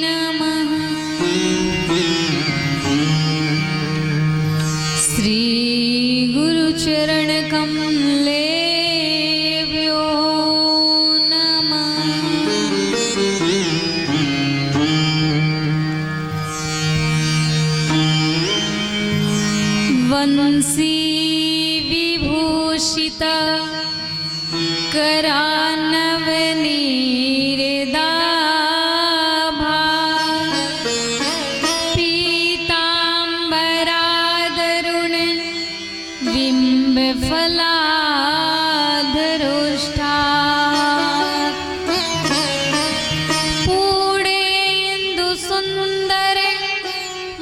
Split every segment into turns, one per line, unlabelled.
नमः। श्री गुरुचरण कमलेभ्यो नमः। वंशी विभूषिता करानवनीरदाभा पीताम्बरादरुण बिम्बफलाधरोष्ठा पूर्णेन्दुसुन्दर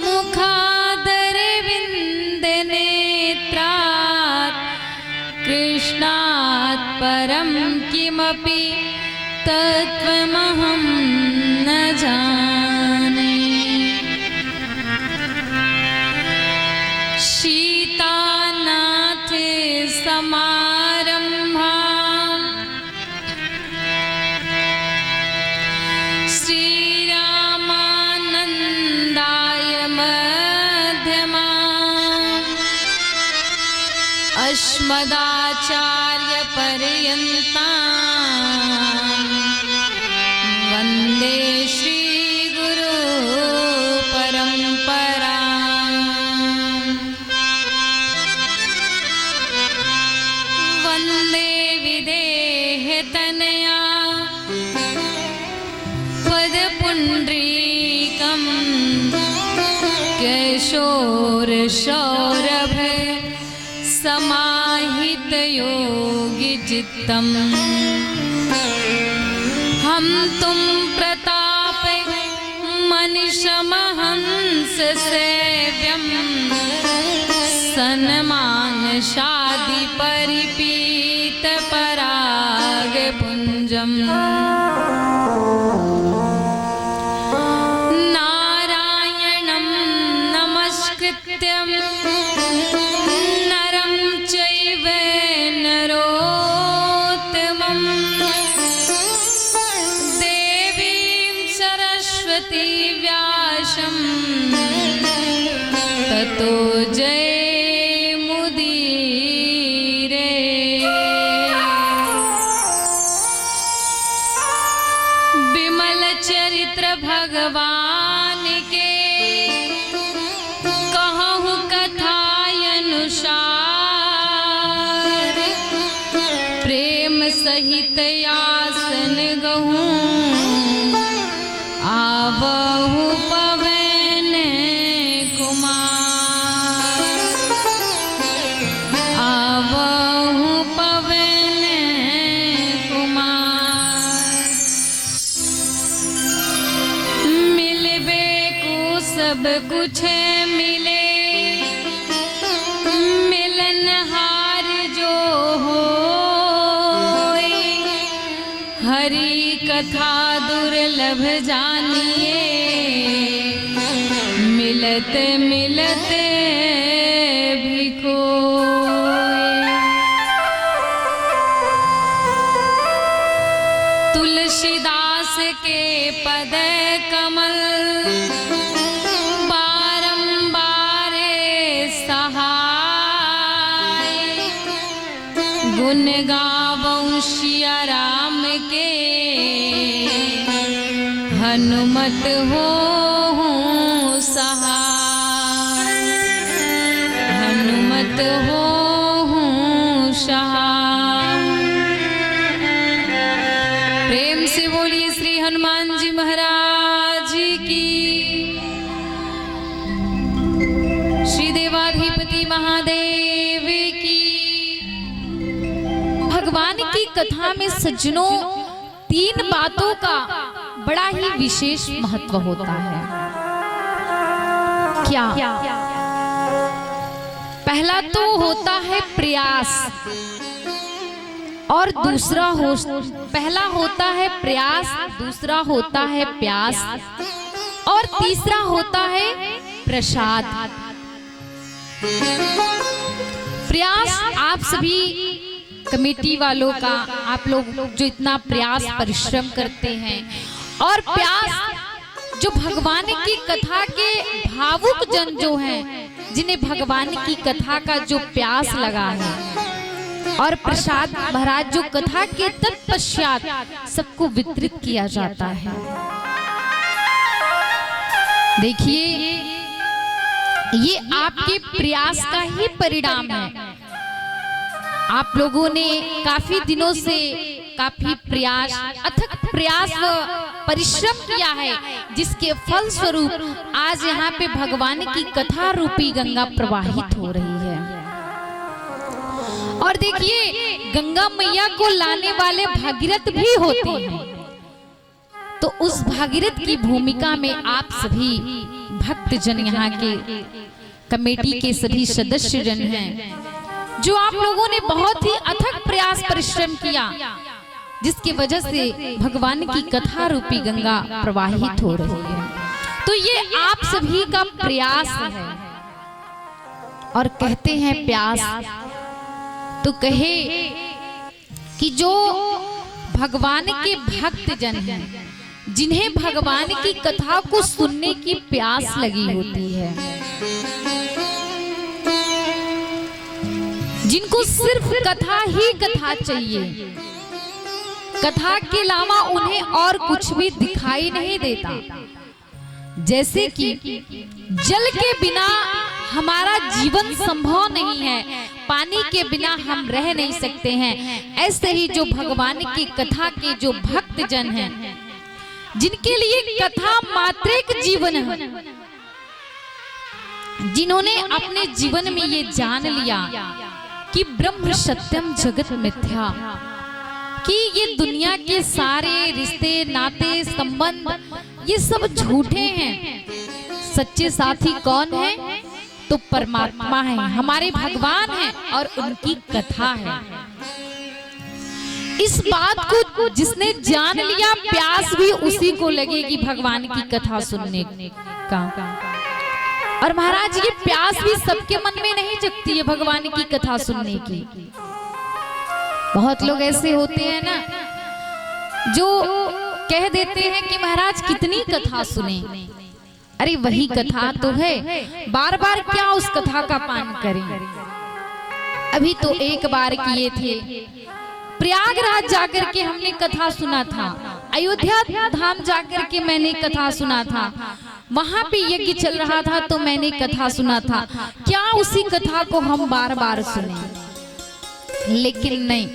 मुखादरविन्दनेत्रात् कृष्णात् परं किमपि तत्त्वमहं न जाने। सीतानाथ समारम्भाम् श्रीरामानन्दाय मध्यमाम् अस्मदाचार्यपर्यन्ताम् वन्दे श्रीगुरु परम्पराम्। वन्दे विदेहतनया पदपुण्ड्रीकम् किशोरसौरभ समाहितयोगिचित्तम्। हम तुम प्रताप मनिषमहंस सेव्यम् सन्मानशादि परिपीत परागपुञ्जम्। नारायणं नमस्कृत्यं नरं चैव नरोत्तमं देवीं सरस्वती व्यासं ततो जयमुदीरये। विमल चरित्र भगवान के कहूँ कथानुसार प्रेम सहित आसन गहूँ आवहु पवन कुमार। आवहु पवन कुमार। मिलबे को सब कुछ मिले मिलनहार जो होए। हरि कथा दुर्लभ जानिए मिलत मिलत भी कोई। तुलसीदास के पद कमल बारंबार सहाय। गुण गावऊं सिया राम के हनुमत हो सहाय। हनुमत हो सहाय। प्रेम से बोलिए श्री हनुमान जी महाराज की। श्री देवाधिपति महादेव की। भगवान की कथा में सज्जनों 3 बातों का बड़ा ही विशेष महत्व होता है। क्या? पहला तो होता है प्रयास और पहला होता है प्रयास, दूसरा होता है प्यास और तीसरा होता है प्रसाद। प्रयास आप सभी कमेटी वालों का, आप लोग जो इतना प्रयास परिश्रम करते हैं और प्यास जो भगवान की कथा के भावुक जन जो हैं, जिन्हें भगवान की कथा का जो प्यास लगा है, और प्रसाद महाराज जो कथा के तत्पश्चात सबको वितरित किया जाता है। देखिए, ये आपके प्रयास का ही परिणाम है। आप लोगों ने काफी दिनों से काफी प्रयास, अथक प्रयास व परिश्रम किया है, जिसके फल स्वरूप आज यहाँ पे भगवान की कथा रूपी गंगा प्रवाहित हो रही है। और देखिए, गंगा मैया को लाने वाले भागीरथ भी होते हैं, तो उस भागीरथ की भूमिका में आप सभी भक्त जन, यहाँ के कमेटी के सभी सदस्य जन हैं, जो आप लोगों ने बहुत ही अथक प्रयास परिश्रम किया, जिसकी वजह से भगवान की कथा रूपी गंगा प्रवाहित हो रही है। तो ये आप सभी का प्रयास है। और कहते हैं प्यास तो कहे कि जो भगवान के भक्त जन हैं, जिन्हें भगवान की कथा को सुनने की प्यास लगी होती है, जिनको सिर्फ कथा ही कथा चाहिए, कथा के अलावा उन्हें और कुछ भी दिखाई नहीं देता। जैसे कि जल के बिना हमारा जीवन संभव नहीं है, पानी के बिना हम रह नहीं सकते हैं, ऐसे ही जो भगवान की कथा के जो भक्त जन हैं, जिनके लिए कथा मात्र एक जीवन है, जिन्होंने अपने जीवन में ये जान लिया कि ब्रह्म सत्यम जगत मिथ्या, कि ये दुनिया के सारे रिश्ते नाते संबंध ये सब झूठे हैं, सच्चे साथी कौन है? तो परमात्मा है, हमारे भगवान हैं और उनकी कथा है। इस बात को जिसने जान लिया, प्यास भी उसी को लगेगी भगवान की कथा सुनने का। और महाराज, ये प्यास भी सबके मन में नहीं जगती है भगवान की कथा सुनने की। बहुत लोग ऐसे होते हैं ना, जो कह देते हैं कि महाराज कितनी कथा सुने। अरे वही कथा तो है, बार बार क्या उस कथा का पान करें। अभी तो एक बार किए थे, प्रयागराज जाकर के हमने कथा सुना था, अयोध्या धाम जाकर के मैंने कथा सुना था, वहां पे यज्ञ चल रहा था तो मैंने कथा सुना था। क्या उसी कथा को हम बार बार सुने? लेकिन नहीं,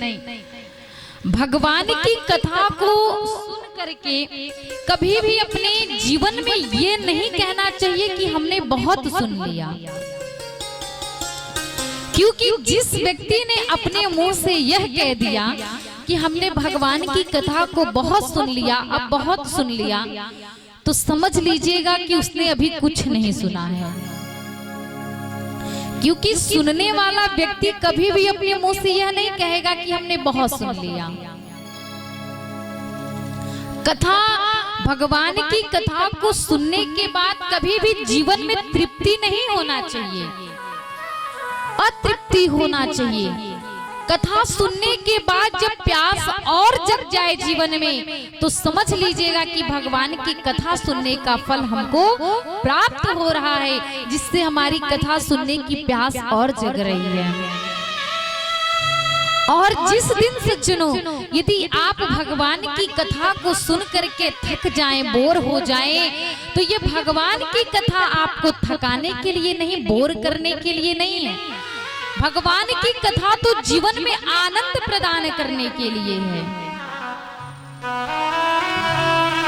भगवान की कथा को सुन करके कभी भी अपने जीवन में ये नहीं कहना चाहिए कि हमने बहुत सुन लिया, क्योंकि जिस व्यक्ति ने अपने मुंह से यह कह दिया कि हमने भगवान की कथा को बहुत सुन लिया, अब बहुत सुन लिया, तो समझ लीजिएगा कि उसने अभी कुछ नहीं सुना है। क्योंकि सुनने वाला व्यक्ति कभी भी अपने मुंह से यह नहीं कहेगा कि हमने बहुत सुन लिया। कथा, भगवान की कथा को सुनने के बाद कभी भी जीवन में तृप्ति नहीं होना चाहिए, अतृप्ति होना चाहिए। कथा सुनने के बाद जब प्यास और जग जाए जीवन में, तो समझ लीजिएगा कि भगवान की कथा सुनने का फल हमको प्राप्त हो रहा है, जिससे हमारी कथा सुनने की प्यास और जग रही है। और जिस दिन सज्जनों, यदि आप भगवान की कथा को सुन करके थक जाएं, बोर हो जाएं, तो ये भगवान की कथा आपको थकाने के लिए नहीं, बोर करने के लिए नहीं है। भगवान की कथा तो जीवन में आनंद प्रदान करने के लिए है।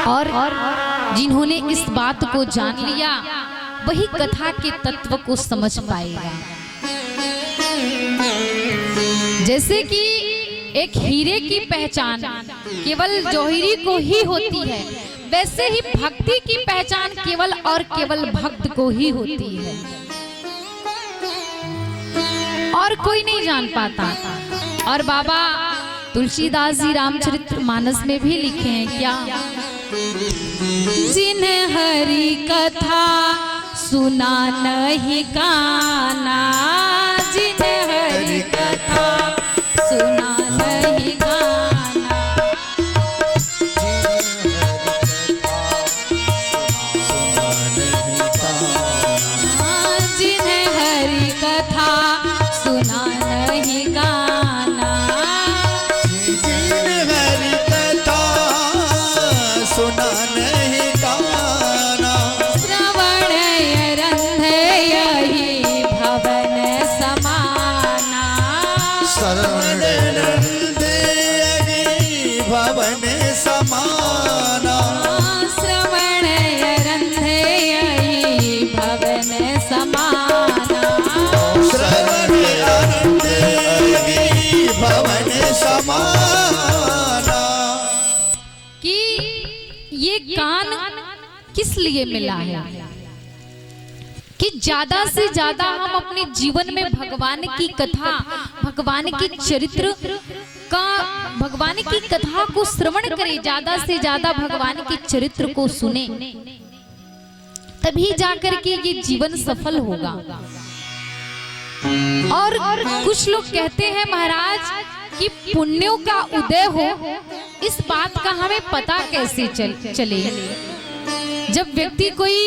और जिन्होंने इस बात को जान लिया, वही कथा के तत्व को समझ पाएगा। जैसे कि एक हीरे की पहचान केवल जौहरी को ही होती है, वैसे ही भक्ति की पहचान केवल और केवल भक्त को ही होती है, और कोई नहीं जान पाता। और बाबा तुलसीदास जी रामचरितमानस में भी लिखे हैं क्या, जिन्हें हरि कथा सुना नहीं काना, जिन्हें हरि कथा सुना नहीं गाना,
सुना नहीं काना।
श्रवण अरंधे यही भवन समाना।
श्रवण अरंधे यही भवन समाना।
श्रवण अरंधे यही भवन समाना।
श्रवण अरंधे यही भवन समाना।
कि ये कान किस लिए मिला है कि ज्यादा से ज्यादा हम अपने जीवन में भगवान की कथा, भगवान के चरित्र का, भगवान की कथा को श्रवण करें, ज्यादा से ज्यादा भगवान के चरित्र को सुने, तभी जाकर के ये जीवन सफल होगा। और कुछ लोग कहते हैं महाराज कि पुण्यों का उदय हो, इस बात का हमें पता कैसे चले। जब व्यक्ति कोई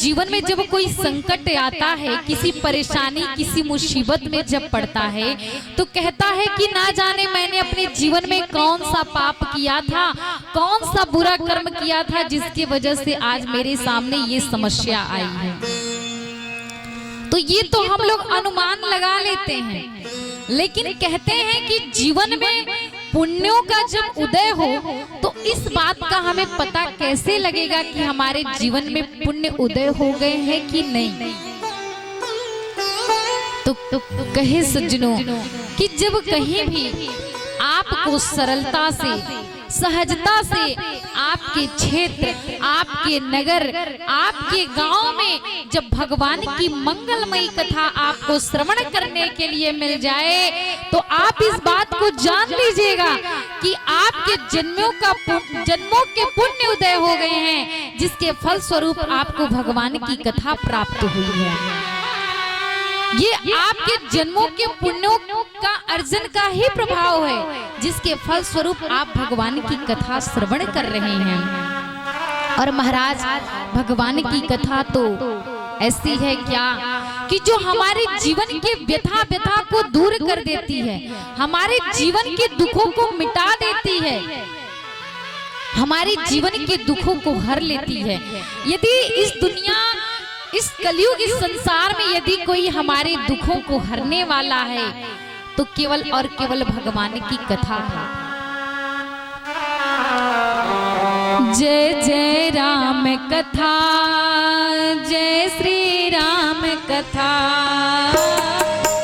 जीवन में जब कोई संकट आता है, किसी परेशानी किसी मुसीबत में जब पड़ता है, तो कहता है कि ना जाने मैंने अपने जीवन में कौन सा पाप किया था, कौन सा बुरा कर्म किया था, जिसकी वजह से आज मेरे सामने ये समस्या आई है। तो ये तो हम लोग अनुमान लगा लेते हैं, लेकिन कहते हैं कि जीवन में पुण्यों का जब उदय हो तो इस बात का हमें पता कैसे लगेगा कि हमारे जीवन में पुण्य उदय हो गए हैं कि नहीं। तो कहे सज्जनों कि जब कहीं भी आपको सरलता से, सहजता से आपके क्षेत्र, आपके नगर, आपके गांव में जब भगवान की मंगलमयी कथा आपको श्रवण करने के लिए मिल जाए, तो आप इस बात को जान लीजिएगा कि आपके जन्मों के पुण्य उदय हो गए हैं, जिसके फल स्वरूप आपको भगवान की कथा प्राप्त हुई है। ये आपके जन्मों के पुण्यों का अर्जन का ही प्रभाव है, जिसके फल स्वरूप आप भगवान की कथा श्रवण कर रहे हैं। और महाराज भगवान की कथा तो ऐसी है क्या कि जो हमारे जीवन के व्यथा को दूर कर देती है, हमारे जीवन के दुखों को मिटा देती है, हमारे जीवन के दुखों को हर लेती है। यदि इस दुनिया, इस कलयुग, इस संसार में यदि कोई हमारे दुखों को हरने वाला है तो केवल और केवल भगवान की कथा है। जय जय राम कथा, जय श्री राम कथा,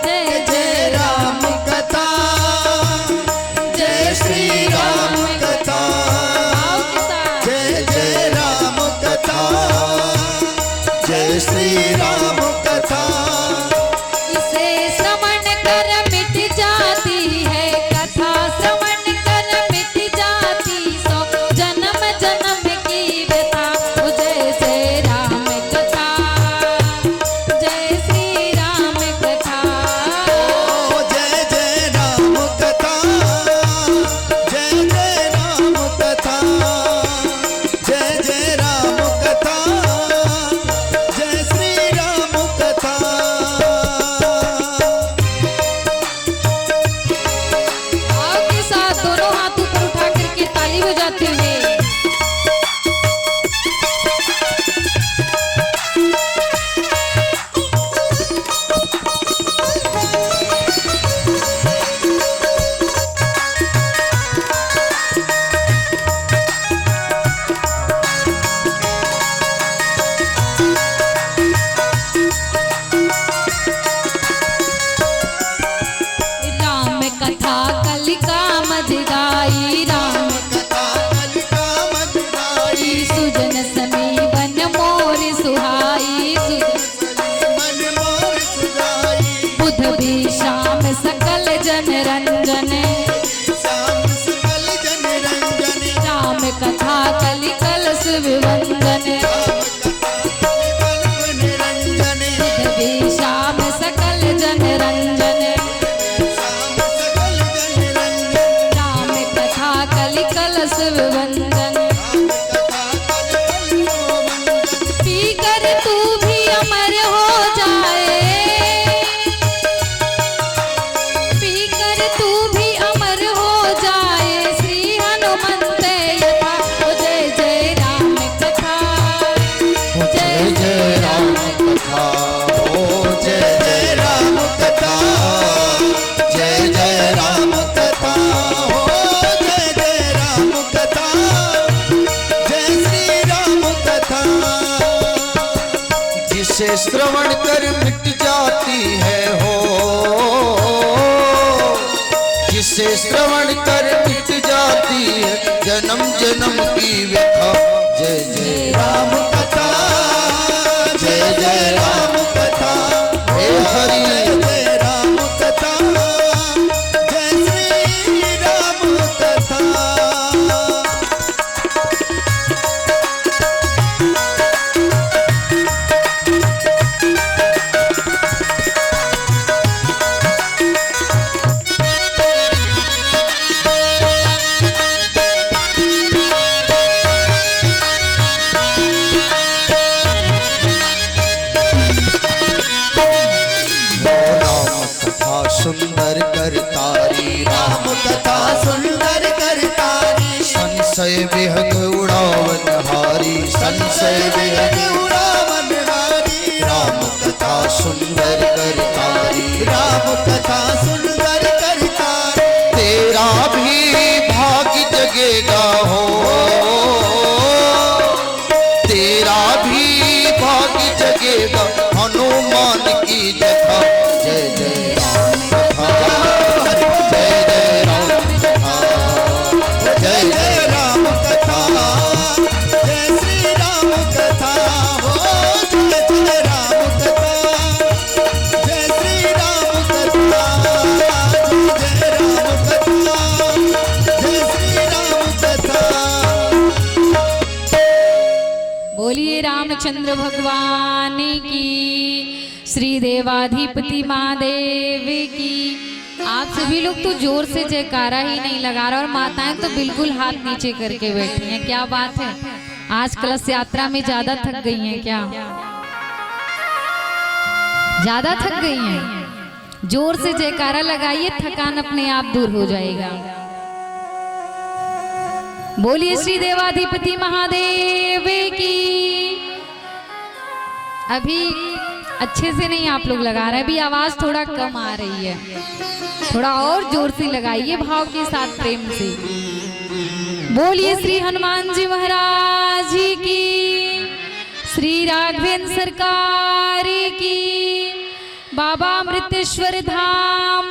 जय जय राम
कथा, जय श्री राम कथा, जय जय राम कथा, जय श्री राम कथा।
इसे श्रवण कर मिट जाती है कथा, श्रवण कर मिट जाती सौ जन्म जन्म की व्यथा। जय जय राम कथा, जय श्री राम कथा,
जय जय राम कथा, जय जय राम कथा, जय जय राम कथा, जय श्री राम कथा।
आपके साथ दोनों हाथ ऊपर उठा करके ताली बजाते हुए राम कथा कलिका मध गाई, राम
कथा कलिका मध गाई,
सुजन समीवन मोर सुहाई,
मन मोर सुगाई,
बुध भी शाम सकल जन रंजन,
श्याम सकल जन रंजन,
राम कथा कलिकल सुविवंदन,
निरंजन,
बुध भी शाम सकल जन रंजन,
श्याम सकल जन रंजन,
राम कथा कलिकल सुविवंदन। पी कर तू भी अमर हो जाए, पी कर तू भी
जिसे श्रवण कर मिट जाती है हो, जिसे श्रवण कर मिट जाती है जन्म जन्म की व्यथा। जय जय
राम कथा,
जय जय
राम कथा,
हे हरि।
जय राम कथा, जय श्री राम कथा।
सुंदर करतारी
राम कथा सुंदर करतारी,
संशय विहग उड़ावन हारी, संशय विहग
उड़ावन हारी।
राम कथा सुंदर करतारी,
राम कथा सुंदर करतारी,
तेरा भी भाग्य जगेगा हो, तेरा भी भाग्य जगेगा हनुमान की जथा। जय जय राम कथा, जय जय राम कथा, जय
जय
जय
राम कथा, जय श्री राम कथा। हो जय जय राम कथा, जय श्री राम कथा, जय राम कथा, जय श्री राम कथा।
बोलिए रामचंद्र भगवान की, श्री देवाधिपति महादेव की। आप सभी लोग तो जोर से जयकारा ही नहीं लगा रहे और माताएं तो बिल्कुल हाथ नीचे करके बैठी हैं। क्या बात है, आज कलश यात्रा में ज्यादा थक गई हैं क्या? ज्यादा थक गई हैं? जोर से जयकारा लगाइए, थकान अपने आप दूर हो जाएगा। बोलिए श्री देवाधिपति महादेव की। अभी अच्छे से नहीं आप लोग लगा रहे, अभी आवाज थोड़ा कम आ रही है, थोड़ा और जोर से लगाइए भाव के साथ, प्रेम से। बोलिए श्री हनुमान जी महाराज की, श्री राघवेंद्र सरकार की, बाबा अमृतेश्वर धाम